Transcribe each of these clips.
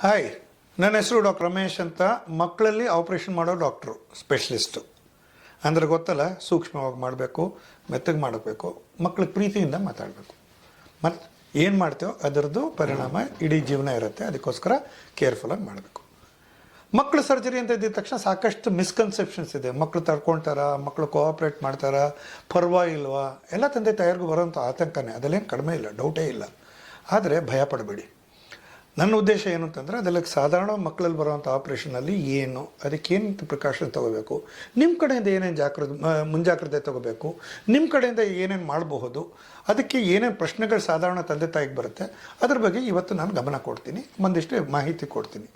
Hi, ನನ್ನ ಹೆಸರು doctor Ramesh ಅಂತ. ಮಕ್ಕಳಲ್ಲಿ ಆಪ್ರೇಷನ್ ಮಾಡೋ ಡಾಕ್ಟ್ರು, ಸ್ಪೆಷಲಿಸ್ಟು. ಅಂದರೆ ಗೊತ್ತಲ್ಲ, ಸೂಕ್ಷ್ಮವಾಗಿ ಮಾಡಬೇಕು, ಮೆತ್ತಗೆ ಮಾಡಬೇಕು, ಮಕ್ಳಿಗೆ ಪ್ರೀತಿಯಿಂದ ಮಾತಾಡಬೇಕು. ಮತ್ತು ಏನು ಮಾಡ್ತೇವೋ ಅದರದ್ದು ಪರಿಣಾಮ ಇಡೀ ಜೀವನ ಇರುತ್ತೆ. ಅದಕ್ಕೋಸ್ಕರ ಕೇರ್ಫುಲ್ಲಾಗಿ ಮಾಡಬೇಕು. ಮಕ್ಕಳು ಸರ್ಜರಿ ಅಂತ ಇದ್ದ ತಕ್ಷಣ ಸಾಕಷ್ಟು ಮಿಸ್ಕನ್ಸೆಪ್ಷನ್ಸ್ ಇದೆ. ಮಕ್ಕಳು ತಡ್ಕೊಳ್ತಾರ, ಮಕ್ಕಳು ಕೋಆಪ್ರೇಟ್ ಮಾಡ್ತಾರ, ಪರವಾಗಿಲ್ವಾ, ಎಲ್ಲ ತಂದೆ ತಾಯಿಗೂ ಬರೋಂಥ ಆತಂಕನೇ. ಅದಲ್ಲೇನು ಕಡಿಮೆ ಇಲ್ಲ, ಡೌಟೇ ಇಲ್ಲ. ಆದರೆ ಭಯ ಪಡಬೇಡಿ. ನನ್ನ ಉದ್ದೇಶ ಏನು ಅಂತಂದರೆ, ಅದೆಲ್ಲ ಸಾಧಾರಣ ಮಕ್ಕಳಲ್ಲಿ ಬರುವಂಥ ಆಪ್ರೇಷನಲ್ಲಿ ಏನು, ಅದಕ್ಕೇನು ಪ್ರಿಕಾಷನ್ ತೊಗೋಬೇಕು, ನಿಮ್ಮ ಕಡೆಯಿಂದ ಏನೇನು ಮುಂಜಾಗ್ರತೆ ತೊಗೋಬೇಕು, ನಿಮ್ಮ ಕಡೆಯಿಂದ ಏನೇನು ಮಾಡಬಹುದು, ಅದಕ್ಕೆ ಏನೇನು ಪ್ರಶ್ನೆಗಳು ಸಾಧಾರಣ ತಂದೆ ತಾಯಿಗೆ ಬರುತ್ತೆ, ಅದ್ರ ಬಗ್ಗೆ ಇವತ್ತು ನಾನು ಗಮನ ಕೊಡ್ತೀನಿ, ಒಂದಿಷ್ಟು ಮಾಹಿತಿ ಕೊಡ್ತೀನಿ.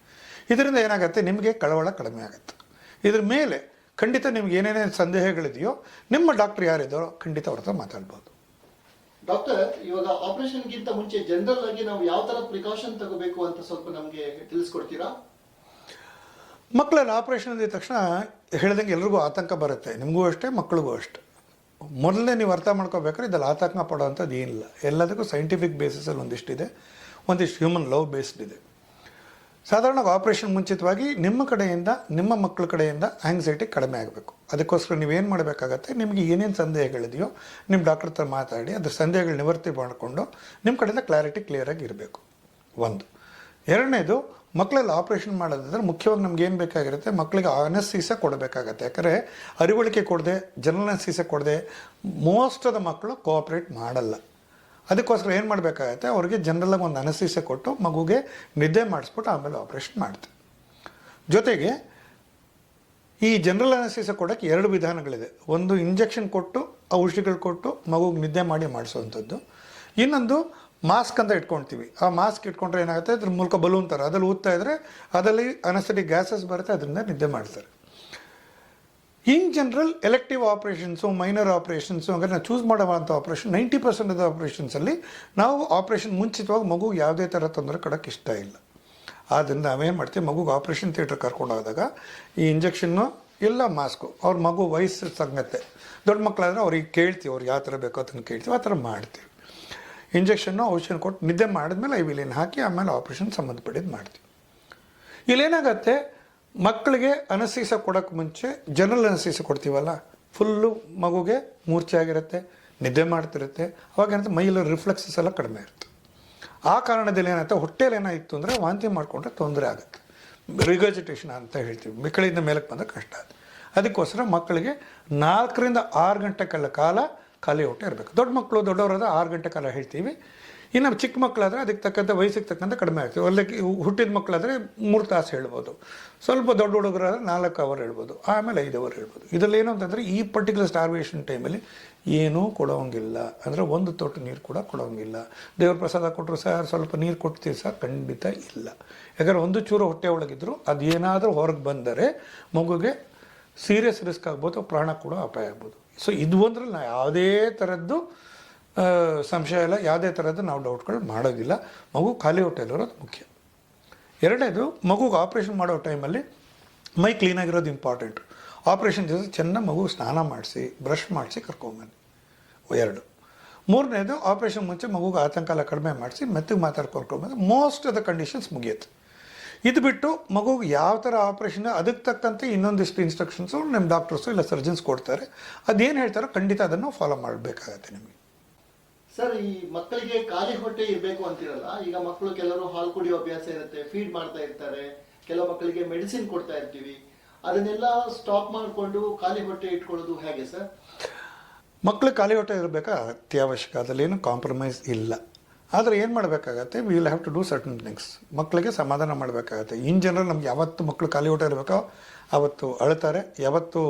ಇದರಿಂದ ಏನಾಗುತ್ತೆ, ನಿಮಗೆ ಕಳವಳ ಕಡಿಮೆ ಆಗುತ್ತೆ. ಇದ್ರ ಮೇಲೆ ಖಂಡಿತ ನಿಮ್ಗೆ ಏನೇನೇನು ಸಂದೇಹಗಳಿದೆಯೋ ನಿಮ್ಮ ಡಾಕ್ಟ್ರ್ ಯಾರಿದ್ದಾರೋ ಖಂಡಿತ ಅವ್ರ ಹತ್ರ ಮಾತಾಡ್ಬೋದು. ಡಾಕ್ಟರ್, ಇವಾಗ ಆಪರೇಷನ್ಗಿಂತ ಮುಂಚೆ ಜನರಲ್ ಆಗಿ ನಾವು ಯಾವ ತರ ಪ್ರಿಕಾಷನ್ ತಗೋಬೇಕು ಅಂತ ಸ್ವಲ್ಪ ನಮಗೆ ತಿಳಿಸ್ಕೊಡ್ತೀರಾ? ಮಕ್ಕಳಲ್ಲಿ ಆಪರೇಷನ್ ಅಂದಿದ ತಕ್ಷಣ ಹೇಳ್ದಂಗೆ ಎಲ್ರಿಗೂ ಆತಂಕ ಬರುತ್ತೆ, ನಿಮಗೂ ಅಷ್ಟೇ, ಮಕ್ಕಳಿಗೂ ಅಷ್ಟೇ. ಮೊದಲೇ ನೀವು ಅರ್ಥ ಮಾಡ್ಕೋಬೇಕಾದ್ರೆ ಇದರಲ್ಲಿ ಆತಂಕ ಪಡೋವಂಥದ್ದು ಏನಿಲ್ಲ. ಎಲ್ಲದಕ್ಕೂ ಸೈಂಟಿಫಿಕ್ ಬೇಸಿಸಲ್ಲಿ ಒಂದಿಷ್ಟಿದೆ, ಒಂದಿಷ್ಟು ಹ್ಯೂಮನ್ ಲವ್ ಬೇಸ್ಡ್ ಇದೆ. ಸಾಧಾರಣವಾಗಿ ಆಪ್ರೇಷನ್ ಮುಂಚಿತವಾಗಿ ನಿಮ್ಮ ಕಡೆಯಿಂದ, ನಿಮ್ಮ ಮಕ್ಕಳ ಕಡೆಯಿಂದ ಆ್ಯಂಗ್ಸೈಟಿ ಕಡಿಮೆ ಆಗಬೇಕು. ಅದಕ್ಕೋಸ್ಕರ ನೀವೇನು ಮಾಡಬೇಕಾಗತ್ತೆ, ನಿಮಗೆ ಏನೇನು ಸಂದೇಹಗಳಿದೆಯೋ ನಿಮ್ಮ ಡಾಕ್ಟರ್ ಹತ್ರ ಮಾತಾಡಿ ಅದ್ರ ಸಂದೇಹಗಳು ನಿವರ್ತಿ ಮಾಡಿಕೊಂಡು ನಿಮ್ಮ ಕಡೆಯಿಂದ ಕ್ಲಿಯರಾಗಿ ಇರಬೇಕು. ಒಂದು. ಎರಡನೇದು, ಮಕ್ಕಳಲ್ಲಿ ಆಪ್ರೇಷನ್ ಮಾಡೋದಾದ್ರೆ ಮುಖ್ಯವಾಗಿ ನಮ್ಗೆ ಏನು ಬೇಕಾಗಿರುತ್ತೆ, ಮಕ್ಕಳಿಗೆ ಅನಸ್ತೀಸ ಕೊಡಬೇಕಾಗತ್ತೆ. ಯಾಕಂದರೆ ಅರಿವಳಿಕೆ ಕೊಡದೆ, ಜನರಲ್ ಅನಸ್ತೀಸ ಕೊಡದೆ ಮೋಸ್ಟ್ ಆಫ್ ದ ಮಕ್ಕಳು ಕೋಆಪ್ರೇಟ್ ಮಾಡಲ್ಲ. ಅದಕ್ಕೋಸ್ಕರ ಏನು ಮಾಡಬೇಕಾಗತ್ತೆ, ಅವ್ರಿಗೆ ಜನರಲಾಗಿ ಒಂದು ಅನಸ್ತೀಸ ಕೊಟ್ಟು ಮಗುಗೆ ನಿದ್ದೆ ಮಾಡಿಸ್ಬಿಟ್ಟು ಆಮೇಲೆ ಆಪ್ರೇಷನ್ ಮಾಡ್ತೀವಿ. ಜೊತೆಗೆ ಈ ಜನರಲ್ ಅನಸ್ತೀಸ ಕೊಡೋಕ್ಕೆ ಎರಡು ವಿಧಾನಗಳಿದೆ. ಒಂದು ಇಂಜೆಕ್ಷನ್ ಕೊಟ್ಟು, ಔಷಧಿಗಳು ಕೊಟ್ಟು ಮಗುಗೆ ನಿದ್ದೆ ಮಾಡಿ ಮಾಡಿಸೋವಂಥದ್ದು. ಇನ್ನೊಂದು ಮಾಸ್ಕ್ ಅಂತ ಇಟ್ಕೊಳ್ತೀವಿ. ಆ ಮಾಸ್ಕ್ ಇಟ್ಕೊಂಡ್ರೆ ಏನಾಗುತ್ತೆ, ಅದ್ರ ಮೂಲಕ ಬಲೂನ್ ಥರ ಅದ್ರಲ್ಲಿ ಊದ್ತಾ ಇದ್ದರೆ ಅದರಲ್ಲಿ ಅನಸ್ಥೆಟಿಕ್ ಗ್ಯಾಸಸ್ ಬರುತ್ತೆ, ಅದರಿಂದ ನಿದ್ದೆ ಮಾಡ್ತಾರೆ. In general elective operations, minor operations, ಹಂಗಾರೆ ನಾವು ಚೂಸ್ ಮಾಡುವಂಥ ಆಪ್ರೇಷನ್ 90% ಆಫ್ ಆಪ್ರೇಷನ್ಸಲ್ಲಿ ನಾವು ಆಪ್ರೇಷನ್ ಮುಂಚಿತವಾಗಿ ಮಗು ಯಾವುದೇ ಥರ ತೊಂದರೆ ಕೊಡೋಕ್ಕೆ ಇಷ್ಟ ಇಲ್ಲ. ಆದ್ದರಿಂದ ನಾವೇನು ಮಾಡ್ತೀವಿ, ಮಗುಗೆ ಆಪ್ರೇಷನ್ ಥಿಯೇಟ್ರ್ ಕರ್ಕೊಂಡೋದಾಗ ಈ ಇಂಜೆಕ್ಷನ್ನು ಇಲ್ಲ ಮಾಸ್ಕು ಅವ್ರ ಮಗು ವಯಸ್ಸು ಸಂಗತ್ತೆ. ದೊಡ್ಡ ಮಕ್ಕಳಾದರೆ ಅವ್ರಿಗೆ ಕೇಳ್ತೀವಿ, ಅವ್ರಿಗೆ ಯಾವ ಥರ ಬೇಕೋ ಅದನ್ನು ಕೇಳ್ತೀವಿ, ಆ ಥರ ಮಾಡ್ತೀವಿ. ಇಂಜೆಕ್ಷನ್ನು ಔಷಧ ಕೊಟ್ಟು ನಿದ್ದೆ ಮಾಡಿದ್ಮೇಲೆ ಐವಿಲಿನ ಹಾಕಿ ಆಮೇಲೆ ಆಪ್ರೇಷನ್ ಸಂಬಂಧಪಟ್ಟಿದ್ದು ಮಾಡ್ತೀವಿ. ಇಲ್ಲೇನಾಗತ್ತೆ, ಮಕ್ಕಳಿಗೆ ಅನಸ್ತೀಸ ಕೊಡೋಕ್ಕೆ ಮುಂಚೆ ಜನರಲ್ ಅನಸ್ತೀಸ ಕೊಡ್ತೀವಲ್ಲ, ಫುಲ್ಲು ಮಗುಗೆ ಮೂರ್ಛೆ ಆಗಿರುತ್ತೆ, ನಿದ್ದೆ ಮಾಡ್ತಿರುತ್ತೆ. ಅವಾಗ ಏನಂತ ಮೈಯಲ್ಲಿ ರಿಫ್ಲೆಕ್ಸಸ್ ಎಲ್ಲ ಕಡಿಮೆ ಇರುತ್ತೆ. ಆ ಕಾರಣದಲ್ಲಿ ಏನಾಗುತ್ತೆ, ಹೊಟ್ಟೆಯಲ್ಲಿ ಏನಾಯಿತು ಅಂದರೆ ವಾಂತಿ ಮಾಡಿಕೊಂಡ್ರೆ ತೊಂದರೆ ಆಗುತ್ತೆ. ರಿಗರ್ಜಿಟೇಷನ್ ಅಂತ ಹೇಳ್ತೀವಿ, ಮಿಕ್ಕಳಿಂದ ಮೇಲಕ್ಕೆ ಬಂದ ಕಷ್ಟ ಅದು. ಅದಕ್ಕೋಸ್ಕರ ಮಕ್ಕಳಿಗೆ 4 ರಿಂದ 6 ಗಂಟೆ ಕಾಲ ಖಾಲಿ ಹೊಟ್ಟೆ ಇರಬೇಕು. ದೊಡ್ಡ ಮಕ್ಕಳು ದೊಡ್ಡವರಾದ 6 ಗಂಟೆ ಕಾಲ ಹೇಳ್ತೀವಿ. ಇನ್ನು ಚಿಕ್ಕ ಮಕ್ಕಳಾದರೆ ಅದಕ್ಕೆ ತಕ್ಕಂಥ ವಯಸ್ಸಿಗೆ ತಕ್ಕಂಥ ಕಡಿಮೆ ಆಗ್ತೀವಿ. ಒಳ್ಳೆ ಹುಟ್ಟಿದ ಮಕ್ಕಳಾದರೆ 3 ತಾಸು ಹೇಳ್ಬೋದು, ಸ್ವಲ್ಪ ದೊಡ್ಡ ಹುಡುಗರಾದರೆ 4 ಅವರ್ ಹೇಳ್ಬೋದು, ಆಮೇಲೆ 5 ಅವರ್ ಹೇಳ್ಬೋದು. ಇದರಲ್ಲಿ ಏನು ಅಂತಂದರೆ, ಈ ಪರ್ಟಿಕ್ಯುಲರ್ ಸ್ಟಾರ್ವೇಷನ್ ಟೈಮಲ್ಲಿ ಏನೂ ಕೊಡೋಂಗಿಲ್ಲ. ಅಂದರೆ ಒಂದು ತೊಟ್ಟು ನೀರು ಕೂಡ ಕೊಡೋಂಗಿಲ್ಲ. ದೇವ್ರ ಪ್ರಸಾದ ಕೊಟ್ಟರು ಸರ್ ಸ್ವಲ್ಪ ನೀರು ಕೊಡ್ತೀವಿ ಸರ್, ಖಂಡಿತ ಇಲ್ಲ. ಯಾಕಂದರೆ ಒಂದು ಚೂರು ಹೊಟ್ಟೆ ಒಳಗಿದ್ರು ಅದೇನಾದರೂ ಹೊರಗೆ ಬಂದರೆ ಮಗುಗೆ ಸೀರಿಯಸ್ ರಿಸ್ಕ್ ಆಗ್ಬೋದು, ಪ್ರಾಣ ಕೂಡ ಅಪಾಯ ಆಗ್ಬೋದು. ಸೊ ಇದು ಒಂದ್ರಲ್ಲಿ ನಾವು ಯಾವುದೇ ಥರದ್ದು ಸಂಶಯ ಇಲ್ಲ, ಯಾವುದೇ ಥರದ್ದು ನಾವು ಡೌಟ್ಗಳು ಮಾಡೋದಿಲ್ಲ. ಮಗು ಖಾಲಿ ಹೊಟ್ಟೆಯಲ್ಲಿರೋದು ಮುಖ್ಯ. ಎರಡನೇದು, ಮಗುಗೆ ಆಪ್ರೇಷನ್ ಮಾಡೋ ಟೈಮಲ್ಲಿ ಮೈ ಕ್ಲೀನಾಗಿರೋದು ಇಂಪಾರ್ಟೆಂಟು. ಆಪ್ರೇಷನ್ ಜೊತೆ ಚೆನ್ನಾಗಿ ಮಗು ಸ್ನಾನ ಮಾಡಿಸಿ, ಬ್ರಷ್ ಮಾಡಿಸಿ ಕರ್ಕೊಂಬನ್ನಿ. 2. ಮೂರನೇದು, ಆಪ್ರೇಷನ್ ಮುಂಚೆ ಮಗುಗೆ ಆತಂಕ ಎಲ್ಲ ಕಡಿಮೆ ಮಾಡಿಸಿ ಮೆತ್ತಗೆ ಮಾತಾಡ್ಕೊಂಡ್ಬಂದು ಮೋಸ್ಟ್ ಆಫ್ ದ ಕಂಡೀಷನ್ಸ್ ಮುಗಿಯುತ್ತೆ. ಇದು ಬಿಟ್ಟು ಮಗುಗೆ ಯಾವ ಥರ ಆಪ್ರೇಷನ್ ಅದಕ್ಕೆ ತಕ್ಕಂತೆ ಇನ್ನೊಂದಿಷ್ಟು ಇನ್ಸ್ಟ್ರಕ್ಷನ್ಸು ನಿಮ್ಮ ಡಾಕ್ಟರ್ಸು ಇಲ್ಲ ಸರ್ಜನ್ಸ್ ಕೊಡ್ತಾರೆ. ಅದೇನು ಹೇಳ್ತಾರೋ ಖಂಡಿತ ಅದನ್ನು ಫಾಲೋ ಮಾಡಬೇಕಾಗತ್ತೆ ನಿಮಗೆ. ಸರ್, ಈ ಮಕ್ಕಳಿಗೆ ಖಾಲಿ ಹೊಟ್ಟೆ ಇರಬೇಕು ಅಂತಿರಲ್ಲ. ಈಗ ಮಕ್ಕಳು ಕೆಲವರು ಹಾಲು ಕುಡಿಯೋ ಅಭ್ಯಾಸ ಇರುತ್ತೆ, ಫೀಡ್ ಮಾಡ್ತಾ ಇರ್ತಾರೆ, ಕೆಲವು ಮಕ್ಕಳಿಗೆ ಮೆಡಿಸಿನ್ ಕೊಡ್ತಾ ಇರ್ತೀವಿ. ಅದನ್ನೆಲ್ಲ ಸ್ಟಾಪ್ ಮಾಡಿಕೊಂಡು ಖಾಲಿ ಹೊಟ್ಟೆ ಇಟ್ಕೊಳ್ಳೋದು ಹೇಗೆ ಸರ್? ಮಕ್ಕಳಿಗೆ ಖಾಲಿ ಹೊಟ್ಟೆ ಇರಬೇಕಾ, ಅತ್ಯವಶ್ಯಕ, ಅದರಲ್ಲೇನು ಕಾಂಪ್ರಮೈಸ್ ಇಲ್ಲ. ಆದರೆ ಏನು ಮಾಡಬೇಕಾಗತ್ತೆ, we will have to do certain things. ಮಕ್ಕಳಿಗೆ ಸಮಾಧಾನ ಮಾಡಬೇಕಾಗತ್ತೆ. ಇನ್ ಜನರಲ್ ನಮ್ಗೆ ಯಾವತ್ತು ಮಕ್ಕಳು ಖಾಲಿ ಹೊಟ್ಟೆ ಇರಬೇಕೋ ಅವತ್ತು ಅಳ್ತಾರೆ, ಯಾವತ್ತು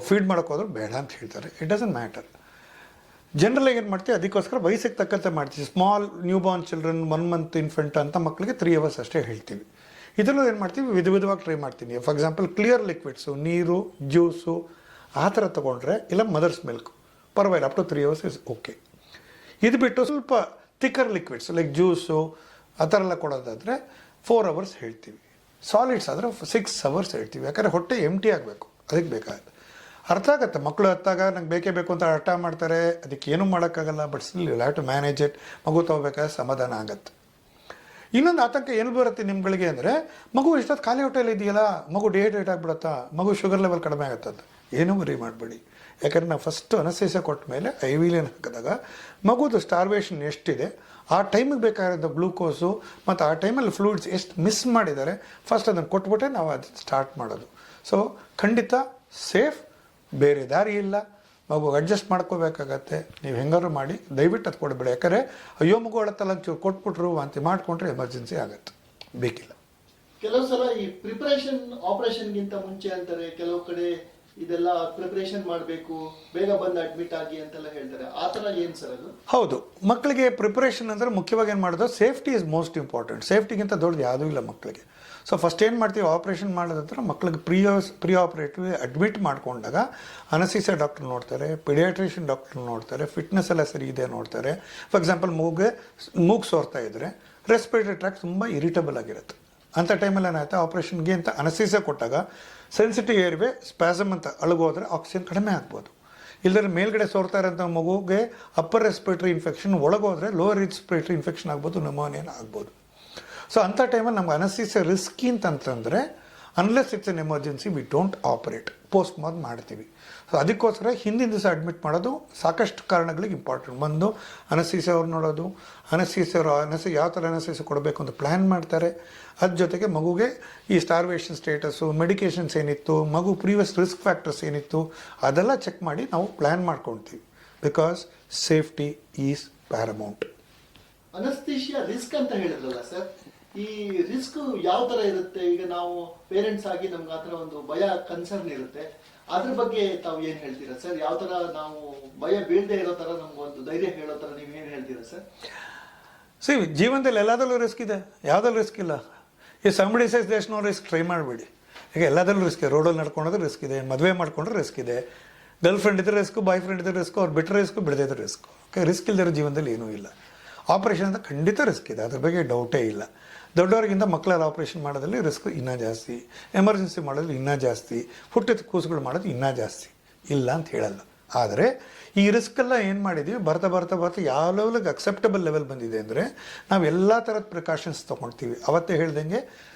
ಫೀಡ್ ಮಾಡೋಕೆ ಹೋದ್ರೆ ಬೇಡ ಅಂತ ಹೇಳ್ತಾರೆ. It doesn't matter. ಜನರಲಾಗಿ ಏನು ಮಾಡ್ತೀವಿ, ಅದಕ್ಕೋಸ್ಕರ ವಯಸ್ಸಿಗೆ ತಕ್ಕಂತೆ ಮಾಡ್ತೀವಿ. Small new Born children, 1 month infant ಅಂತ ಮಕ್ಕಳಿಗೆ 3 ಅವರ್ಸ್ ಅಷ್ಟೇ ಹೇಳ್ತೀವಿ. ಇದರಲ್ಲೂ ಏನು ಮಾಡ್ತೀವಿ, ವಿಧವಾಗಿ ಟ್ರೈ ಮಾಡ್ತೀನಿ. ಫಾರ್ ಎಕ್ಸಾಂಪಲ್ ಕ್ಲಿಯರ್ ಲಿಕ್ವಿಡ್ಸು, ನೀರು, ಜ್ಯೂಸು ಆ ಥರ ತೊಗೊಂಡ್ರೆ, ಇಲ್ಲ ಮದರ್ಸ್ ಮಿಲ್ಕ್ ಪರವಾಗಿಲ್ಲ, up to 3 hours is okay. ಇದು ಬಿಟ್ಟು ಸ್ವಲ್ಪ ಥಿಕ್ಕರ್ ಲಿಕ್ವಿಡ್ಸ್ ಲೈಕ್ ಜ್ಯೂಸು ಆ ಥರ ಎಲ್ಲ ಕೊಡೋದಾದರೆ 4 ಅವರ್ಸ್ ಹೇಳ್ತೀವಿ. ಸಾಲಿಡ್ಸ್ ಆದರೆ 6 ಅವರ್ಸ್ ಹೇಳ್ತೀವಿ. ಯಾಕಂದರೆ ಹೊಟ್ಟೆ ಎಂಟಿ ಆಗಬೇಕು, ಅದಕ್ಕೆ ಬೇಕಾಗುತ್ತೆ. ಅರ್ಥ ಆಗುತ್ತೆ, ಮಕ್ಕಳು ಹತ್ತಾಗ ನಂಗೆ ಬೇಕೇ ಬೇಕು ಅಂತ ಹಠ ಮಾಡ್ತಾರೆ, ಅದಕ್ಕೆ ಏನೂ ಮಾಡೋಕ್ಕಾಗಲ್ಲ. But still you have to manage it. ಮಗು ತೊಗೋಬೇಕಾದ್ರೆ ಸಮಾಧಾನ ಆಗುತ್ತೆ. ಇನ್ನೊಂದು ಆತಂಕ ಏನು ಬರುತ್ತೆ ನಿಮ್ಗಳಿಗೆ ಅಂದರೆ ಮಗು ಇಷ್ಟೊತ್ತು ಖಾಲಿ ಹೊಟ್ಟೆಯಲ್ಲಿ ಇದೆಯಲ್ಲ, ಮಗು ಡಿಹೈಡ್ರೇಟ್ ಆಗಿಬಿಡುತ್ತಾ, ಮಗು ಶುಗರ್ ಲೆವೆಲ್ ಕಡಿಮೆ ಆಗುತ್ತಂತ. ಏನೂ ವರಿ ಮಾಡಬೇಡಿ. ಯಾಕಂದರೆ ನಾವು ಫಸ್ಟ್ ಅನಸ್ತೇಸಿಯಾ ಕೊಟ್ಟ ಮೇಲೆ ಐವಿಲಿಯನ್ ಹಾಕಿದಾಗ ಮಗುದು ಸ್ಟಾರ್ವೇಷನ್ ಎಷ್ಟಿದೆ, ಆ ಟೈಮಿಗೆ ಬೇಕಾಗಿರೋ ಗ್ಲೂಕೋಸು ಮತ್ತು ಆ ಟೈಮಲ್ಲಿ ಫ್ಲೂಯಿಡ್ಸ್ ಎಷ್ಟು ಮಿಸ್ ಮಾಡಿದ್ದಾರೆ ಫಸ್ಟ್ ಅದನ್ನು ಕೊಟ್ಬಿಟ್ಟೆ ನಾವು ಅದನ್ನು ಸ್ಟಾರ್ಟ್ ಮಾಡೋದು. ಸೊ ಖಂಡಿತ ಸೇಫ್, ಬೇರೆ ದಾರಿ ಇಲ್ಲ. ಮಗು ಅಡ್ಜಸ್ಟ್ ಮಾಡ್ಕೋಬೇಕಾಗತ್ತೆ. ನೀವು ಹೆಂಗಾರು ಮಾಡಿ ದಯವಿಟ್ಟು ಅದು ಕೊಡಬೇಡಿ. ಯಾಕಂದರೆ ಅಯ್ಯೋ ಮಗು ಅಳತ್ತಲ್ಲ ಚೂರು ಕೊಟ್ಬಿಟ್ರು ವಾಂತಿ ಮಾಡಿಕೊಂಡ್ರೆ ಎಮರ್ಜೆನ್ಸಿ ಆಗುತ್ತೆ, ಬೇಕಿಲ್ಲ. ಕೆಲವು ಸಲ ಈ ಪ್ರಿಪರೇಷನ್ ಆಪರೇಷನ್ಗಿಂತ ಮುಂಚೆ ಅಂತಾರೆ, ಕೆಲವು ಕಡೆ ಇದೆಲ್ಲ ಪ್ರಿಪರೇಷನ್ ಮಾಡಬೇಕು, ಬೇಗ ಬಂದು ಅಡ್ಮಿಟ್ ಆಗಿ ಅಂತೆಲ್ಲ ಹೇಳ್ತಾರೆ. ಆ ಥರ ಏನು ಸರ್ ಅದು? ಹೌದು, ಮಕ್ಕಳಿಗೆ ಪ್ರಿಪರೇಷನ್ ಅಂದರೆ ಮುಖ್ಯವಾಗಿ ಏನು ಮಾಡೋದು, ಸೇಫ್ಟಿ ಇಸ್ ಮೋಸ್ಟ್ ಇಂಪಾರ್ಟೆಂಟ್. ಸೇಫ್ಟಿಗಿಂತ ದೊಡ್ಡದು ಯಾವುದೂ ಇಲ್ಲ ಮಕ್ಕಳಿಗೆ. ಸೊ ಫಸ್ಟ್ ಏನು ಮಾಡ್ತೀವಿ, ಆಪ್ರೇಷನ್ ಮಾಡೋದಂದ್ರೆ ಮಕ್ಕಳಿಗೆ ಪ್ರೀ ಆಪ್ರೇಟಿವ್ ಅಡ್ಮಿಟ್ ಮಾಡ್ಕೊಂಡಾಗ ಅನಸ್ತೇಸಿಯಾ ಡಾಕ್ಟರ್ ನೋಡ್ತಾರೆ, ಪೀಡಿಯಾಟ್ರಿಷಿಯನ್ ಡಾಕ್ಟರ್ ನೋಡ್ತಾರೆ, ಫಿಟ್ನೆಸ್ ಎಲ್ಲ ಸರಿ ಇದೆ ನೋಡ್ತಾರೆ. ಫಾರ್ ಎಕ್ಸಾಂಪಲ್ ಮೂಗು ಸೋರ್ತಾ ಇದ್ದರೆ ರೆಸ್ಪಿರೇಟರಿ ಟ್ರ್ಯಾಕ್ ತುಂಬ ಇರಿಟಬಲ್ ಆಗಿರುತ್ತೆ. ಅಂಥ ಟೈಮಲ್ಲಿ ಏನಾಯ್ತು, ಆಪ್ರೇಷನ್ಗೆ ಅಂತ ಅನಸ್ತೇಸಿಯಾ ಕೊಟ್ಟಾಗ ಸೆನ್ಸಿಟಿವ್ ಏರ್ವೇ ಸ್ಪ್ಯಾಸಮ್ ಅಂತ ಅಳಗೋದ್ರೆ ಆಕ್ಸಿಜನ್ ಕಡಿಮೆ ಆಗ್ಬೋದು. ಇಲ್ಲದ್ರೆ ಮೇಲ್ಗಡೆ ಸೋರ್ತಾ ಇರೋಂಥ ಮಗುಗೆ ಅಪ್ಪರ್ ರೆಸ್ಪಿರೇಟರಿ ಇನ್ಫೆಕ್ಷನ್, ಒಳಗೋದ್ರೆ ಲೋವರ್ ರೆಸ್ಪಿರೇಟರಿ ಇನ್ಫೆಕ್ಷನ್ ಆಗ್ಬೋದು, ನ್ಯೂಮೋನಿಯಾ ಆಗ್ಬೋದು. ಸೊ ಅಂಥ ಟೈಮಲ್ಲಿ ನಮ್ಗೆ ಅನಸ್ತೇಸಿಯಾ ರಿಸ್ಕಿ ಅಂತಂತಂದರೆ unless it's an emergency we don't operate, post mortem ಮಾಡ್ತೀವಿ. ಸೊ ಅದಕ್ಕೋಸ್ಕರ ಹಿಂದಿನ ದಿವಸ ಅಡ್ಮಿಟ್ ಮಾಡೋದು ಸಾಕಷ್ಟು ಕಾರಣಗಳಿಗೆ ಇಂಪಾರ್ಟೆಂಟ್. ಒಂದು ಅನಸ್ತೇಸಿಯಾ ಅವ್ರು ನೋಡೋದು, ಅನಸ್ತೇಸಿಯಾ ಯಾವ ಥರ ಅನಸ್ತೇಸಿಯಾ ಕೊಡಬೇಕು ಅಂತ ಪ್ಲ್ಯಾನ್ ಮಾಡ್ತಾರೆ. ಅದ್ರ ಜೊತೆಗೆ ಮಗುಗೆ ಈ ಸ್ಟಾರ್ವೇಷನ್ ಸ್ಟೇಟಸ್ಸು, ಮೆಡಿಕೇಷನ್ಸ್ ಏನಿತ್ತು, ಮಗು ಪ್ರೀವಿಯಸ್ ರಿಸ್ಕ್ ಫ್ಯಾಕ್ಟರ್ಸ್ ಏನಿತ್ತು, ಅದೆಲ್ಲ ಚೆಕ್ ಮಾಡಿ ನಾವು ಪ್ಲ್ಯಾನ್ ಮಾಡ್ಕೊಳ್ತೀವಿ. Because safety is paramount. Anaesthesia risk ಅಂತ ಹೇಳಿದ್ರಲ್ಲ ಸರ್, ಈ ರಿಸ್ಕ್ ಯಾವ ತರ ಇರುತ್ತೆ? ಈಗ ನಾವು ಪೇರೆಂಟ್ಸ್ ಆಗಿ ನಮ್ಗೆ ಆ ಥರ ಒಂದು ಭಯ, ಕನ್ಸರ್ನ್ ಇರುತ್ತೆ. ಅದ್ರ ಬಗ್ಗೆ ತಾವು ಏನು ಹೇಳ್ತೀರಾ ಸರ್? ಯಾವ ತರ ನಾವು ಭಯ ಬೀಳದೆ ಇರೋ ತರ ನಮ್ಗೊಂದು ಧೈರ್ಯ ಹೇಳೋ ತರ ನೀವು ಏನು ಹೇಳ್ತೀರಾ ಸರ್? ಜೀವನದಲ್ಲಿ ಎಲ್ಲದರಲ್ಲೂ ರಿಸ್ಕ್ ಇದೆ, ಯಾವುದಲ್ಲೂ ರಿಸ್ಕ್ ಇಲ್ಲ. ಈ ಸಂಬಡಿ ಸೈಸ್ ದೇಶ್ ನೋ ರಿಸ್ಕ್ ಟ್ರೈ ಮಾಡಬೇಡಿ. ಈಗ ಎಲ್ಲದರಲ್ಲೂ ರಿಸ್ಕ್ ಇದೆ. ರೋಡಲ್ಲಿ ನಡ್ಕೊಂಡ್ರೆ ರಿಸ್ಕ್ ಇದೆ, ಮದುವೆ ಮಾಡ್ಕೊಂಡ್ರೆ ರಿಸ್ಕ್ ಇದೆ, ಗರ್ಲ್ ಫ್ರೆಂಡ್ ಇದ್ರೆ ರಿಸ್ಕು, ಬಾಯ್ ಫ್ರೆಂಡ್ ಇದ್ರೆ ರಿಸ್ಕು, ಅವ್ರು ಬಿಟ್ಟರೆ ರಿಸ್ಕು, ಬಿಡದಿದ್ರೆ ರಿಸ್ಕು. ಓಕೆ, ರಿಸ್ಕ್ ಇಲ್ಲದಿರೋ ಜೀವನದಲ್ಲಿ ಏನೂ ಇಲ್ಲ. ಆಪ್ರೇಷನ್ ಅಂತ ಖಂಡಿತ ರಿಸ್ಕ್ ಇದೆ, ಅದ್ರ ಬಗ್ಗೆ ಡೌಟೇ ಇಲ್ಲ. ದೊಡ್ಡವರಿಗಿಂತ ಮಕ್ಕಳೆಲ್ಲ ಆಪ್ರೇಷನ್ ಮಾಡೋದ್ರಲ್ಲಿ ರಿಸ್ಕ್ ಇನ್ನೂ ಜಾಸ್ತಿ, ಎಮರ್ಜೆನ್ಸಿ ಮಾಡೋದು ಇನ್ನೂ ಜಾಸ್ತಿ, ಹುಟ್ಟಿದ ಕೂಸುಗಳು ಮಾಡೋದು ಇನ್ನೂ ಜಾಸ್ತಿ. ಇಲ್ಲ ಅಂತ ಹೇಳಲ್ಲ. ಆದರೆ ಈ ರಿಸ್ಕೆಲ್ಲ ಏನು ಮಾಡಿದ್ದೀವಿ, ಬರ್ತಾ ಯಾವ ಲೆವೆಲ್ಗೆ ಅಕ್ಸೆಪ್ಟಬಲ್ ಲೆವೆಲ್ ಬಂದಿದೆ ಅಂದರೆ ನಾವು ಎಲ್ಲ ಥರದ ಪ್ರಿಕಾಷನ್ಸ್ ತೊಗೊಳ್ತೀವಿ. ಅವತ್ತೇ ಹೇಳ್ದಂಗೆ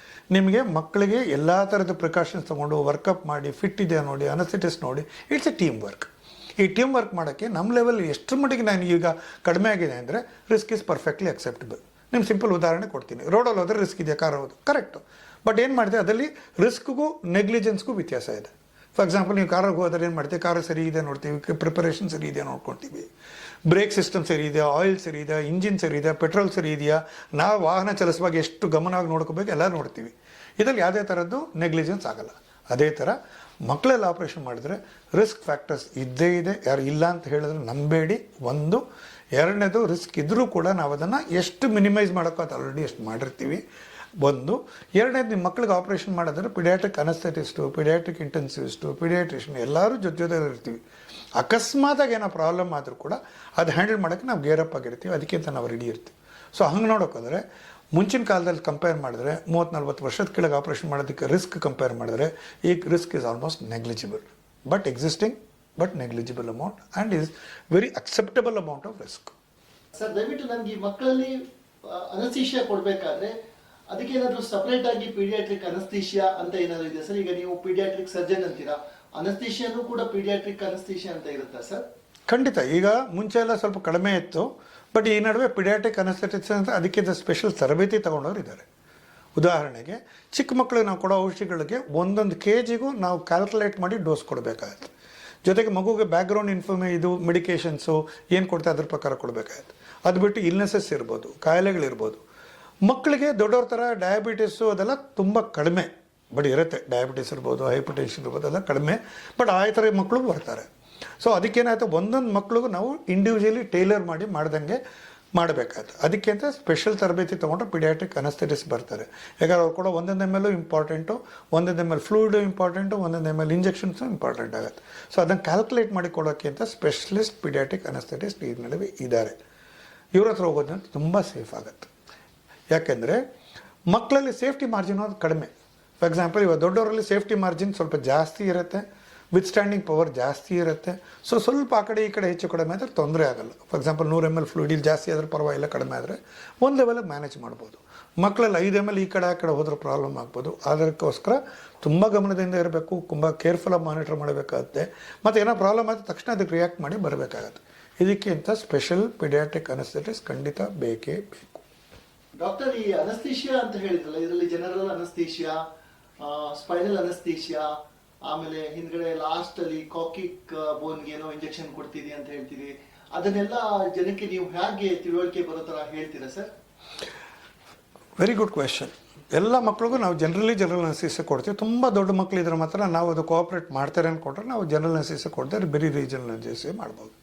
ನಿಮಗೆ ಮಕ್ಕಳಿಗೆ ಎಲ್ಲ ಥರದ ಪ್ರಿಕಾಷನ್ಸ್ ತೊಗೊಂಡು ವರ್ಕಪ್ ಮಾಡಿ, ಫಿಟ್ ಇದೆ ನೋಡಿ, ಅನಸ್ಥೆಟಿಸ್ಟ್ ನೋಡಿ, ಇಟ್ಸ್ ಎ ಟೀಮ್ ವರ್ಕ್. ಈ ಟೀಮ್ ವರ್ಕ್ ಮಾಡೋಕ್ಕೆ ನಮ್ಮ ಲೆವೆಲ್ ಎಷ್ಟು ಮಟ್ಟಿಗೆ ನಾನು ಈಗ ಕಡಿಮೆ ಆಗಿದೆ ಅಂದರೆ ರಿಸ್ಕ್ ಇಸ್ ಪರ್ಫೆಕ್ಟ್ಲಿ ಅಕ್ಸೆಪ್ಟಬಲ್. ನಿಮ್ಮ ಸಿಂಪಲ್ ಉದಾಹರಣೆ ಕೊಡ್ತೀನಿ. ರೋಡಲ್ಲಿ ಹೋದರೆ ರಿಸ್ಕ್ ಇದೆ, ಕಾರ್ ಹೋದು ಕರೆಕ್ಟು. ಬಟ್ ಏನು ಮಾಡಿದೆ, ಅದರಲ್ಲಿ ರಿಸ್ಕ್ಗೂ ನೆಗ್ಲಿಜೆನ್ಸ್ಗೂ ವ್ಯತ್ಯಾಸ ಇದೆ. ಫಾರ್ ಎಕ್ಸಾಂಪಲ್, ನೀವು ಕಾರಿಗೆ ಹೋದರೆ ಏನು ಮಾಡ್ತೀವಿ, ಕಾರು ಸರಿ ಇದೆ ನೋಡ್ತೀವಿ, ಪ್ರಿಪರೇಷನ್ ಸರಿ ಇದೆ ನೋಡ್ಕೊತೀವಿ, ಬ್ರೇಕ್ ಸಿಸ್ಟಮ್ ಸರಿ ಇದೆಯಾ, ಆಯಿಲ್ ಸರಿ ಇದೆಯಾ, ಇಂಜಿನ್ ಸರಿ ಇದೆಯಾ, ಪೆಟ್ರೋಲ್ ಸರಿ ಇದೆಯಾ, ನಾವು ವಾಹನ ಚಲಿಸುವಾಗ ಎಷ್ಟು ಗಮನವಾಗಿ ನೋಡ್ಕೋಬೇಕು ಎಲ್ಲ ನೋಡ್ತೀವಿ. ಇದರಲ್ಲಿ ಯಾವುದೇ ಥರದ್ದು ನೆಗ್ಲಿಜೆನ್ಸ್ ಆಗಲ್ಲ. ಅದೇ ಥರ ಮಕ್ಕಳೆಲ್ಲ ಆಪ್ರೇಷನ್ ಮಾಡಿದ್ರೆ ರಿಸ್ಕ್ ಫ್ಯಾಕ್ಟರ್ಸ್ ಇದ್ದೇ ಇದೆ, ಯಾರು ಇಲ್ಲ ಅಂತ ಹೇಳಿದ್ರೆ ನಂಬೇಡಿ. ಒಂದು. ಎರಡನೇದು, ರಿಸ್ಕ್ ಇದ್ದರೂ ಕೂಡ ನಾವು ಅದನ್ನು ಎಷ್ಟು ಮಿನಿಮೈಸ್ ಮಾಡೋಕ್ಕೋ ಅದು ಆಲ್ರೆಡಿ ಎಷ್ಟು ಮಾಡಿರ್ತೀವಿ. ಒಂದು. ಎರಡನೇದು, ನಿಮ್ಮ ಮಕ್ಕಳಿಗೆ ಆಪ್ರೇಷನ್ ಮಾಡಿದ್ರೆ ಪಿಡಿಯಾಟ್ರಿಕ್ ಅನಸ್ಥೆಟಿಸ್ಟು, ಪಿಡಿಯಾಟ್ರಿಕ್ ಇಂಟೆನ್ಸಿವಿಸ್ಟು, ಪಿಡಿಯಾಟ್ರಿಷನ್ ಎಲ್ಲರೂ ಜೊತೆ ಇರ್ತೀವಿ. ಅಕಸ್ಮಾತಾಗಿ ಏನೋ ಪ್ರಾಬ್ಲಮ್ ಆದರೂ ಕೂಡ ಅದು ಹ್ಯಾಂಡಲ್ ಮಾಡೋಕ್ಕೆ ನಾವು ಗೇರಪ್ ಆಗಿರ್ತೀವಿ, ಅದಕ್ಕಿಂತ ನಾವು ರೆಡಿ ಇರ್ತೀವಿ. ಸೊ ಹಂಗೆ ನೋಡೋಕ್ಕೋದ್ರೆ ಮುಂಚಿನ ಕಾಲದಲ್ಲಿ ಕಂಪೇರ್ ಮಾಡಿದ್ರೆ 30-40 ವರ್ಷದ ಕೆಳಗೆ ಆಪ್ರೇಷನ್ ಮಾಡೋದಕ್ಕೆ ರಿಸ್ಕ್ ಕಂಪೇರ್ ಮಾಡಿದ್ರೆ ಈಗ risk is almost negligible. But existing, but negligible amount and is very acceptable amount of risk. Sir, ದಯವಿಟ್ಟು ನನಗೆ ಈ ಮಕ್ಕಳಲ್ಲಿ ಅನಸ್ಥೀಷಿಯಾ ಕೊಡಬೇಕಾದ್ರೆ ಅದಕ್ಕೇನಾದರೂ ಸಪ್ರೇಟ್ ಆಗಿ ಪೀಡಿಯಾಟ್ರಿಕ್ ಅನಸ್ಥೀಷಿಯಾ ಅಂತ ಏನಾದರೂ ಇದೆ ಸರ್? ಈಗ ನೀವು ಪೀಡಿಯಾಟ್ರಿಕ್ ಸರ್ಜನ್ ಅಂತೀರಾ, ಅನಸ್ಥೀಷಿಯಾನು ಕೂಡ ಪೀಡಿಯಾಟ್ರಿಕ್ ಅನಸ್ಥೀಷಿಯಾ ಅಂತ ಇರುತ್ತಾ ಸರ್? ಖಂಡಿತ. ಈಗ ಮುಂಚೆ ಎಲ್ಲ ಸ್ವಲ್ಪ ಕಡಿಮೆ ಇತ್ತು, ಬಟ್ ಈ ನಡುವೆ ಪಿಡಿಯಾಟ್ರಿಕ್ ಅನಸ್ಥೆಟಿಕ್ಸ್ ಅಂತ ಅದಕ್ಕಿಂತ ಸ್ಪೆಷಲ್ ತರಬೇತಿ ತೊಗೊಂಡವ್ರು ಇದ್ದಾರೆ. ಉದಾಹರಣೆಗೆ ಚಿಕ್ಕ ಮಕ್ಕಳಿಗೆ ನಾವು ಕೊಡೋ ಔಷಧಿಗಳಿಗೆ 1 kg ನಾವು ಕ್ಯಾಲ್ಕುಲೇಟ್ ಮಾಡಿ ಡೋಸ್ ಕೊಡಬೇಕಾಗತ್ತೆ. ಜೊತೆಗೆ ಮಗುಗೆ ಬ್ಯಾಕ್ಗ್ರೌಂಡ್ ಇದು ಮೆಡಿಕೇಷನ್ಸು ಏನು ಕೊಡ್ತಾರೆ ಅದ್ರ ಪ್ರಕಾರ ಕೊಡಬೇಕಾಗತ್ತೆ. ಅದು ಬಿಟ್ಟು ಇಲ್ನೆಸಸ್ ಇರ್ಬೋದು, ಕಾಯಿಲೆಗಳಿರ್ಬೋದು. ಮಕ್ಕಳಿಗೆ ದೊಡ್ಡವ್ರ ಥರ ಡಯಾಬಿಟಿಸು ಅದೆಲ್ಲ ತುಂಬ ಕಡಿಮೆ, ಬಟ್ ಇರುತ್ತೆ. ಡಯಾಬಿಟಿಸ್ ಇರ್ಬೋದು, ಹೈಪರ್ಟೆನ್ಷನ್ ಇರ್ಬೋದು, ಅದೆಲ್ಲ ಕಡಿಮೆ. ಬಟ್ ಆ ಥರ ಮಕ್ಕಳು ಬರ್ತಾರೆ. ಸೊ ಅದಕ್ಕೇನಾಯ್ತು, ಒಂದೊಂದು ಮಕ್ಳಿಗೂ ನಾವು ಇಂಡಿವಿಜುವಲಿ ಟೈಲರ್ ಮಾಡಿ ಮಾಡ್ದಂಗೆ ಮಾಡಬೇಕಾಯ್ತು. ಅದಕ್ಕೆ ಅಂತ ಸ್ಪೆಷಲ್ ತರಬೇತಿ ತೊಗೊಂಡ್ರೆ ಪಿಡಿಯಾಟ್ರಿಕ್ ಅನಸ್ಥೆಟಿಸ್ಟ್ ಬರ್ತಾರೆ. ಯಾಕಂದ್ರೆ ಅವ್ರು ಕೂಡ 1 ml important, 1 ml fluid important, 1 ml injections important ಆಗುತ್ತೆ. ಸೊ ಅದನ್ನು ಕ್ಯಾಲ್ಕುಲೇಟ್ ಮಾಡಿ ಕೊಡೋಕ್ಕೆ ಅಂತ ಸ್ಪೆಷಲಿಸ್ಟ್ ಪಿಡಿಯಾಟ್ರಿಕ್ ಅನಸ್ಥೆಟಿಸ್ಟ್ ಈ ನಡುವೆ ಇದ್ದಾರೆ. ಇವ್ರ ಹತ್ರ ಹೋಗೋದ್ರಿಂದ ತುಂಬ ಸೇಫ್ ಆಗುತ್ತೆ. ಯಾಕೆಂದರೆ ಮಕ್ಕಳಲ್ಲಿ ಸೇಫ್ಟಿ ಮಾರ್ಜಿನ್ ಅದು ಕಡಿಮೆ. ಫಾರ್ ಎಕ್ಸಾಂಪಲ್, ಇವಾಗ ದೊಡ್ಡವರಲ್ಲಿ ಸೇಫ್ಟಿ ಮಾರ್ಜಿನ್ ಸ್ವಲ್ಪ ಜಾಸ್ತಿ ಇರುತ್ತೆ, ವಿತ್ಸ್ಟ್ಯಾಂಡಿಂಗ್ ಪವರ್ ಜಾಸ್ತಿ ಇರುತ್ತೆ. ಸೊ ಸ್ವಲ್ಪ ಆ ಕಡೆ ಈ ಕಡೆ ಹೆಚ್ಚು ಕಡಿಮೆ ಆದರೆ ತೊಂದರೆ ಆಗಲ್ಲ. ಫಾರ್ ಎಕ್ಸಾಂಪಲ್ 100 ml ಫ್ಲೂಯಿಡ್ ಜಾಸ್ತಿ ಆದರೆ ಪರವಾಗಿಲ್ಲ, ಕಡಿಮೆ ಆದರೆ ಒಂದು ಲೆವೆಲಿಗೆ ಮ್ಯಾನೇಜ್ ಮಾಡ್ಬೋದು. ಮಕ್ಕಳಲ್ಲಿ 5 ml ಈ ಕಡೆ ಆ ಕಡೆ ಹೋದ್ರೆ ಪ್ರಾಬ್ಲಮ್ ಆಗ್ಬೋದು. ಅದಕ್ಕೋಸ್ಕರ ತುಂಬ ಗಮನದಿಂದ ಇರಬೇಕು, ತುಂಬ ಕೇರ್ಫುಲ್ಲಾಗಿ ಮಾನಿಟರ್ ಮಾಡಬೇಕಾಗುತ್ತೆ. ಮತ್ತು ಏನೋ ಪ್ರಾಬ್ಲಮ್ ಆದ ತಕ್ಷಣ ಅದಕ್ಕೆ ರಿಯಾಕ್ಟ್ ಮಾಡಿ ಬರಬೇಕಾಗತ್ತೆ. ಇದಕ್ಕಿಂತ ಸ್ಪೆಷಲ್ ಪೀಡಿಯಾಟ್ರಿಕ್ ಅನಸ್ಥೆಟಿಸ್ಟ್ ಖಂಡಿತ ಬೇಕೇ ಬೇಕು. ಡಾಕ್ಟರ್, ಈ ಅನಸ್ಥೀಶಿಯಾ ಅಂತ ಹೇಳಿದ್ರಲ್ಲ, ಇದರಲ್ಲಿ ಜನರಲ್ ಅನಸ್ಥೀಶಿಯಾ, ಸ್ಪೈನಲ್ ಅನಸ್ಥೀಶಿಯಾ, ಆಮೇಲೆ ಹಿಂದ್ಗಡೆ ಲಾಸ್ಟ್ ಅಲ್ಲಿ ಕಾಕಿಕ್ ಬೋನ್ಗೆ ಏನೋ ಇಂಜೆಕ್ಷನ್ ಕೊಡ್ತೀರಿ ಅಂತ ಹೇಳ್ತೀರಿ. ಅದನ್ನೆಲ್ಲ ಜನಕ್ಕೆ ನೀವು ಹೇಗೆ ತಿಳುವಳಿಕೆ ಬರೋ ಥರ ಹೇಳ್ತೀರಾ ಸರ್? Very good question. ಎಲ್ಲ ಮಕ್ಳಿಗೂ ನಾವು ಜನರಲ್ ಅನಸ್ಥೀಸಿಯಾ ಕೊಡ್ತೀವಿ. ತುಂಬ ದೊಡ್ಡ ಮಕ್ಕಳಿದ್ರೆ ಮಾತ್ರ ನಾವು ಅದು ಕೋಆಪ್ರೇಟ್ ಮಾಡ್ತಾರೆ ಅಂದ್ಕೊಂಡ್ರೆ ನಾವು ಜನರಲ್ ಅನಸ್ಥೀಸಿಯಾ ಕೊಡ್ತಾರೆ, ಬರೀ ರೀಜನಲ್ ಅನಸ್ಥೀಸಿಯಾ ಮಾಡ್ಬೋದು.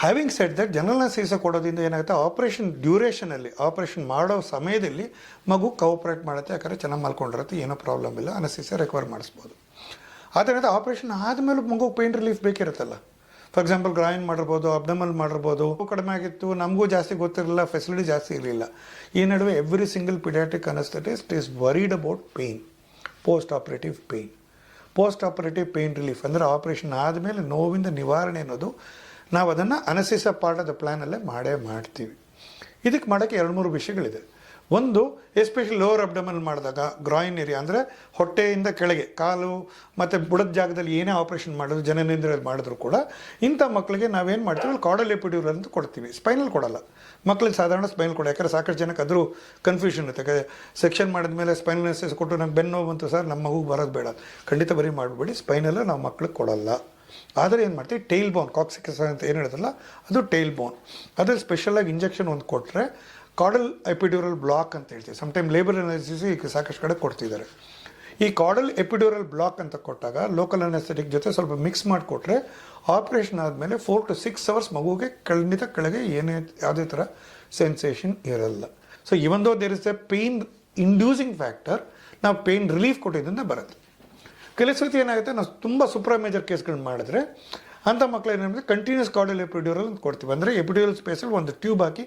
ಹ್ಯಾವಿಂಗ್ ಸೆಡ್ ದಟ್ ಜನರಲ್ ಅನಸ್ಥೀಸಿಯಾ ಕೊಡೋದ್ರಿಂದ ಏನಾಗುತ್ತೆ, ಆಪರೇಷನ್ ಡ್ಯೂರೇಷನಲ್ಲಿ, ಆಪರೇಷನ್ ಮಾಡೋ ಸಮಯದಲ್ಲಿ ಮಗು ಕೋಆಪ್ರೇಟ್ ಮಾಡುತ್ತೆ. ಯಾಕಂದರೆ ಚೆನ್ನಾಗಿ ಮಲ್ಕೊಂಡಿರುತ್ತೆ, ಏನೋ ಪ್ರಾಬ್ಲಮ್ ಇಲ್ಲ, ಅನಸ್ಥೀಸಿಯಾ ರಿಕವರ್ ಮಾಡಿಸ್ಬೋದು. ಆದ್ದರಿಂದ ಆಪರೇಷನ್ ಆದಮೇಲೆ ಮಗು ಪೇಯ್ನ್ ರಿಲೀಫ್ ಬೇಕಿರುತ್ತಲ್ಲ. ಫಾರ್ ಎಕ್ಸಾಂಪಲ್ ಗ್ರಾಯಿನ್ ಮಾಡಿರ್ಬೋದು, ಅಬ್ಡಮಲ್ ಮಾಡಿರ್ಬೋದು, ಕಡಿಮೆ ಆಗಿತ್ತು, ನಮಗೂ ಜಾಸ್ತಿ ಗೊತ್ತಿರಲಿಲ್ಲ, ಫೆಸಿಲಿಟಿ ಜಾಸ್ತಿ ಇರಲಿಲ್ಲ. ಈ ನಡುವೆ every single paediatric anaesthetist is worried about pain, post operative pain. Post operative pain relief ಅಂದರೆ ಆಪರೇಷನ್ ಆದಮೇಲೆ ನೋವಿಂದ ನಿವಾರಣೆ ಅನ್ನೋದು ನಾವು ಅದನ್ನು ಅನಸ್ಥೀಸಿಯಾ ಪಾರ್ಟ್ ಆಫ್ ದ ಪ್ಲ್ಯಾನಲ್ಲೇ ಮಾಡ್ತೀವಿ. ಇದಕ್ಕೆ ಮಾಡೋಕ್ಕೆ 2-3 ವಿಷಯಗಳಿದೆ. ಒಂದು, ಎಸ್ಪೆಷಲಿ ಲೋವರ್ ಅಬ್ಡಮನ್ ಮಾಡಿದಾಗ ಗ್ರಾಯಿನ್ ಏರಿಯಾ ಅಂದರೆ ಹೊಟ್ಟೆಯಿಂದ ಕೆಳಗೆ ಕಾಲು ಮತ್ತು ಬುಡದ ಜಾಗದಲ್ಲಿ ಏನೇ ಆಪರೇಷನ್ ಮಾಡೋದು, ಜನನೇಂದ್ರ ಮಾಡಿದ್ರು ಕೂಡ ಇಂಥ ಮಕ್ಕಳಿಗೆ ನಾವೇನು ಮಾಡ್ತೀವಿ, ಕಾರ್ಡಲ್ ಎಪಿಡ್ಯೂರಲ್ ಅಂತ ಕೊಡ್ತೀವಿ. ಸ್ಪೈನಲ್ ಕೊಡಲ್ಲ ಮಕ್ಕಳಿಗೆ, ಸಾಧಾರಣ ಸ್ಪೈನಲ್ ಕೊಡ. ಯಾಕಂದರೆ ಸಾಕಷ್ಟು ಜನಕ್ಕೆ ಅದ್ರ ಕನ್ಫ್ಯೂಷನ್ ಇರುತ್ತೆ. ಸೆಕ್ಷನ್ ಮಾಡಿದ್ಮೇಲೆ ಸ್ಪೈನಲ್ ಅನಸ್ಥೀಸಿಯಾ ಕೊಟ್ಟು ನಂಗೆ ಬೆನ್ನು ನೋವು ಬಂತು ಸರ್, ನಮ್ಮ ಮಗುಗೆ ಬರೋದು ಬೇಡ. ಖಂಡಿತ ಬರೀ ಮಾಡಬೇಡಿ, ಸ್ಪೈನಲ್ಲ ನಾವು ಮಕ್ಳಿಗೆ ಕೊಡಲ್ಲ. ಆದರೆ ಏನು ಮಾಡ್ತೀವಿ, ಟೈಲ್ ಬೋನ್, ಕಾಕ್ಸಿಕಸ್ ಅಂತ ಏನು ಹೇಳೋದಲ್ಲ, ಅದು ಟೈಲ್ ಬೋನ್. ಅದ್ರಲ್ಲಿ ಸ್ಪೆಷಲಾಗಿ ಇಂಜೆಕ್ಷನ್ ಒಂದು ಕೊಟ್ಟರೆ ಕಾರ್ಡಲ್ ಎಪಿಡ್ಯೂರಲ್ ಬ್ಲಾಕ್ ಅಂತ ಹೇಳ್ತೀವಿ. ಸಮ್ಟೈಮ್ ಲೇಬರ್ ಅನಸ್ಥೀಸಿಯಾ ಈಗ ಸಾಕಷ್ಟು ಕಡೆ ಕೊಡ್ತಿದ್ದಾರೆ. ಈ ಕಾರ್ಡಲ್ ಎಪಿಡ್ಯೂರಲ್ ಬ್ಲಾಕ್ ಅಂತ ಕೊಟ್ಟಾಗ ಲೋಕಲ್ ಅನಸ್ಥೆಟಿಕ್ ಜೊತೆ ಸ್ವಲ್ಪ ಮಿಕ್ಸ್ ಮಾಡಿಕೊಟ್ರೆ ಆಪ್ರೇಷನ್ ಆದಮೇಲೆ 4 to 6 hours ಮಗುಗೆ ಖಂಡಿತ ಕೆಳಗೆ ಯಾವುದೇ ಥರ ಸೆನ್ಸೇಷನ್ ಇರಲ್ಲ. So even though there is a pain inducing factor, ನಾವು ಪೇಯ್ನ್ ರಿಲೀಫ್ ಕೊಟ್ಟಿದ್ದರಿಂದ ಬರುತ್ತೆ. ಕೆಲವು ಸತಿ ಏನಾಗುತ್ತೆ, ನಾವು ತುಂಬ ಸೂಪರ್ ಮೇಜರ್ ಕೇಸ್ಗಳನ್ನ ಮಾಡಿದ್ರೆ ಅಂಥ ಮಕ್ಕಳು ಏನಾಗುತ್ತೆ, ಕಂಟಿನ್ಯೂಸ್ ಕಾರ್ಡಲ್ ಎಪಿಡ್ಯೂರಲ್ ಅಂತ ಕೊಡ್ತೀವಿ. ಅಂದರೆ ಎಪಿಡ್ಯೂರಲ್ ಸ್ಪೇಸಲ್ಲಿ ಒಂದು ಟ್ಯೂಬ್ ಹಾಕಿ,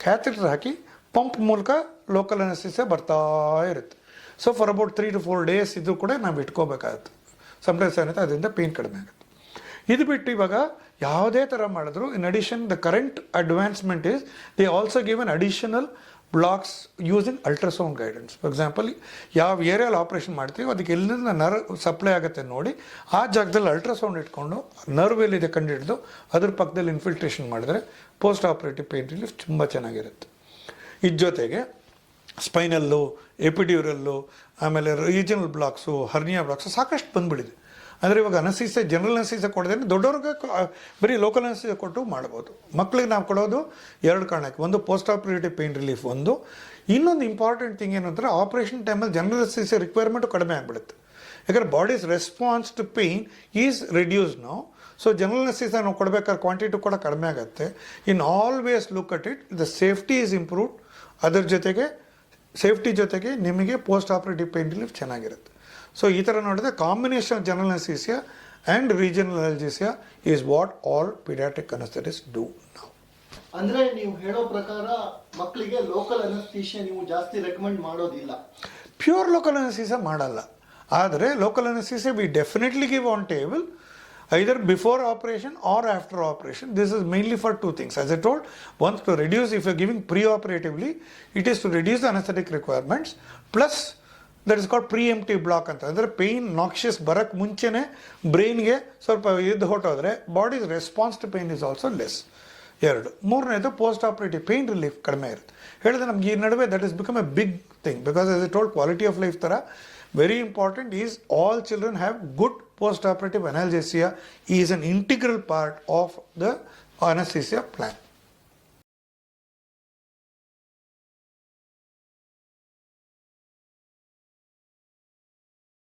ಕ್ಯಾಥೆಟರ್ ಹಾಕಿ, ಪಂಪ್ ಮೂಲಕ ಲೋಕಲ್ ಅನಸ್ಥೀಸಿಯಾ ಬರ್ತಾ ಇರುತ್ತೆ. So for about 3 to 4 days ಇದು ಕೂಡ ನಾವು ಇಟ್ಕೋಬೇಕಾಗುತ್ತೆ. ಸಮ್ಟೈಮ್ಸ್ ಏನಾಗುತ್ತೆ, ಅದರಿಂದ ಪೇಯ್ನ್ ಕಡಿಮೆ ಆಗುತ್ತೆ. ಇದು ಬಿಟ್ಟು ಇವಾಗ ಯಾವುದೇ ಥರ ಮಾಡಿದ್ರು, in addition the current advancement is they also give an additional blocks using ultrasound guidance. For example, ಯಾವ ಏರಿಯಲ್ಲಿ ಆಪ್ರೇಷನ್ ಮಾಡ್ತೀವಿ ಅದಕ್ಕೆ ಎಲ್ಲಿಂದ ನರ್ವ್ ಸಪ್ಲೈ ಆಗುತ್ತೆ ನೋಡಿ, ಆ ಜಾಗದಲ್ಲಿ ಅಲ್ಟ್ರಾಸೌಂಡ್ ಇಟ್ಕೊಂಡು ನರ್ವ್ ಎಲ್ಲಿದೆ ಕಂಡುಹಿಡಿದು ಅದ್ರ ಪಕ್ಕದಲ್ಲಿ ಇನ್ಫಿಲ್ಟ್ರೇಷನ್ ಮಾಡಿದ್ರೆ ಪೋಸ್ಟ್ ಆಪರೇಟಿವ್ ಪೇಯ್ನ್ ರಿಲೀಫ್ ತುಂಬ ಚೆನ್ನಾಗಿರುತ್ತೆ. ಇದ್ರ ಜೊತೆಗೆ ಸ್ಪೈನಲ್ಲು, ಎಪಿಡ್ಯೂರಲ್ಲು, ಆಮೇಲೆ ರೀಜನಲ್ ಬ್ಲಾಕ್ಸು, ಹರ್ನಿಯಾ ಬ್ಲಾಕ್ಸು ಸಾಕಷ್ಟು ಬಂದುಬಿಟ್ಟಿದೆ. ಅಂದರೆ ಇವಾಗ ಅನಸ್ಥೀಸಿಯಾ, ಜನರಲ್ ಅನಸ್ಥೀಸಿಯಾ ಕೊಡೋದೇನೆ, ದೊಡ್ಡವ್ರಿಗೆ ಬರೀ ಲೋಕಲ್ ಅನಸ್ಥೀಸಿಯಾ ಕೊಟ್ಟು ಮಾಡ್ಬೋದು. ಮಕ್ಕಳಿಗೆ ನಾವು ಕೊಡೋದು 2 ಕಾರಣಕ್ಕೆ. ಒಂದು, ಪೋಸ್ಟ್ ಆಪರೇಟಿವ್ ಪೇಯ್ನ್ ರಿಲೀಫ್. ಇನ್ನೊಂದು ಇಂಪಾರ್ಟೆಂಟ್ ಥಿಂಗ್ ಏನು ಅಂದರೆ, ಆಪ್ರೇಷನ್ ಟೈಮಲ್ಲಿ ಜನರಲ್ ಅನಸ್ಥೀಸಿಯಾ ರಿಕ್ವೈರ್ಮೆಂಟು ಕಡಿಮೆ ಆಗಿಬಿಡುತ್ತೆ. ಯಾಕಂದರೆ body's response to pain is reduce ನಾವು. ಸೊ ಜನರಲ್ ಅನಸ್ಥೀಸಿಯಾ ನಾವು ಕೊಡಬೇಕಾದ್ರೆ ಕ್ವಾಂಟಿಟಿ ಕೂಡ ಕಡಿಮೆ ಆಗುತ್ತೆ. In always look at it, the safety is improved. ಅದರ ಜೊತೆಗೆ ಸೇಫ್ಟಿ ಜೊತೆಗೆ ನಿಮಗೆ ಪೋಸ್ಟ್ ಆಪರೇಟಿವ್ ಪೇಯ್ನ್ ರಿಲೀಫ್ ಚೆನ್ನಾಗಿರುತ್ತೆ. ಸೊ ಈ ಥರ ನೋಡಿದ್ರೆ combination of general anaesthesia and regional anaesthesia is what all paediatric anaesthetist do now. ಅಂದರೆ ನೀವು ಹೇಳೋ ಪ್ರಕಾರ ಮಕ್ಕಳಿಗೆ ಲೋಕಲ್ ಅನಸ್ಥೀಸಿಯಾ ನೀವು ಜಾಸ್ತಿ ರೆಕಮೆಂಡ್ ಮಾಡೋದಿಲ್ಲ? ಪ್ಯೂರ್ ಲೋಕಲ್ ಅನಸ್ಥೀಸಿಯಾ ಮಾಡಲ್ಲ. ಆದರೆ local ಅನಸ್ಥೀಸಿಯಾ V definitely give on table either before operation or after operation. This is mainly for 2 things. As I told, once to reduce, if you're giving pre-operatively, it is to reduce the anesthetic requirements, plus that is called preemptive block ಅಂತ. ಅಂದರೆ pain ನಾಕ್ಷಿಯಸ್ ಬರೋಕ್ಕೆ ಮುಂಚೆನೇ ಬ್ರೈನ್ಗೆ ಸ್ವಲ್ಪ ಇದು ಹೊಟ್ಟೋದ್ರೆ body's response to pain is also less. 2. ಮೂರನೇದು, post operative pain relief ಕಡಿಮೆ ಇರುತ್ತೆ. ಹೇಳಿದ್ರೆ ನಮ್ಗೆ ಈ ನಡುವೆ that is become a big thing, because as I told, quality of life ಥರ very important is all children have good post-operative analgesia is an integral part of the anesthesia plan.